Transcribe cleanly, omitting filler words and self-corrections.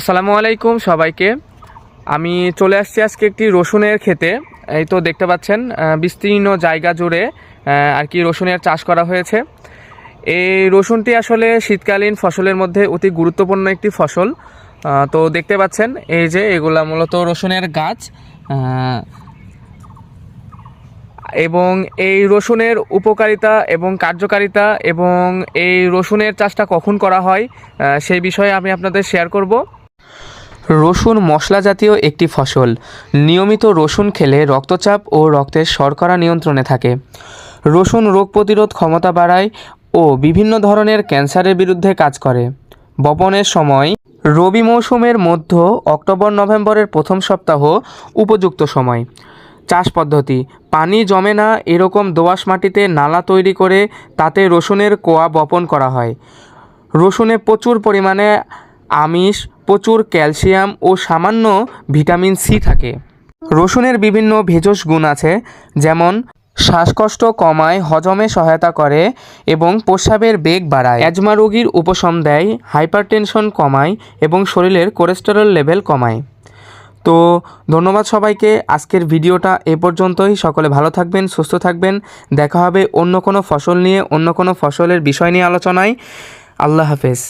আসসালামু আলাইকুম সবাইকে। আমি চলে আসছি আজকে একটি রসুনের ক্ষেতে। এই তো দেখতে পাচ্ছেন বিস্তীর্ণ জায়গা জুড়ে আর কি রসুনের চাষ করা হয়েছে। এই রসুনটি আসলে শীতকালীন ফসলের মধ্যে অতি গুরুত্বপূর্ণ একটি ফসল। তো দেখতে পাচ্ছেন এই যে এগুলা মূলত রসুনের গাছ, এবং এই রসুনের উপকারিতা এবং কার্যকারিতা এবং এই রসুনের চাষটা কখন করা হয় সেই বিষয়ে আমি আপনাদের শেয়ার করব। রসুন মশলা জাতীয় একটি ফসল। নিয়মিত রসুন খেলে রক্তচাপ ও রক্তের শর্করা নিয়ন্ত্রণে থাকে। রসুন রোগ প্রতিরোধ ক্ষমতা বাড়ায় ও বিভিন্ন ধরনের ক্যান্সারের বিরুদ্ধে কাজ করে। বপনের সময় রবি মৌসুমের মধ্য অক্টোবর নভেম্বরের প্রথম সপ্তাহ উপযুক্ত সময়। চাষ পদ্ধতি: পানি জমে না এরকম দোআঁশ মাটিতে নালা তৈরি করে তাতে রসুনের কোয়া বপন করা হয়। রসুনে প্রচুর পরিমাণে আমিষ, প্রচুর ক্যালসিয়াম ও সামান্য ভিটামিন সি থাকে। রসুনের বিভিন্ন ভেষজ গুণ আছে, যেমন শ্বাসকষ্ট কমায়, হজমে সহায়তা করে এবং প্রস্রাবের বেগ বাড়ায়, অ্যাজমা রোগীর উপশম দেয়, হাইপারটেনশন কমায় এবং শরীরের কোলেস্টেরল লেভেল কমায়। তো ধন্যবাদ সবাইকে। আজকের ভিডিওটা এ পর্যন্তই। সকলে ভালো থাকবেন, সুস্থ থাকবেন। দেখা হবে অন্য কোনো ফসল নিয়ে, অন্য কোনো ফসলের বিষয় নিয়ে আলোচনায়। আল্লাহ হাফেজ।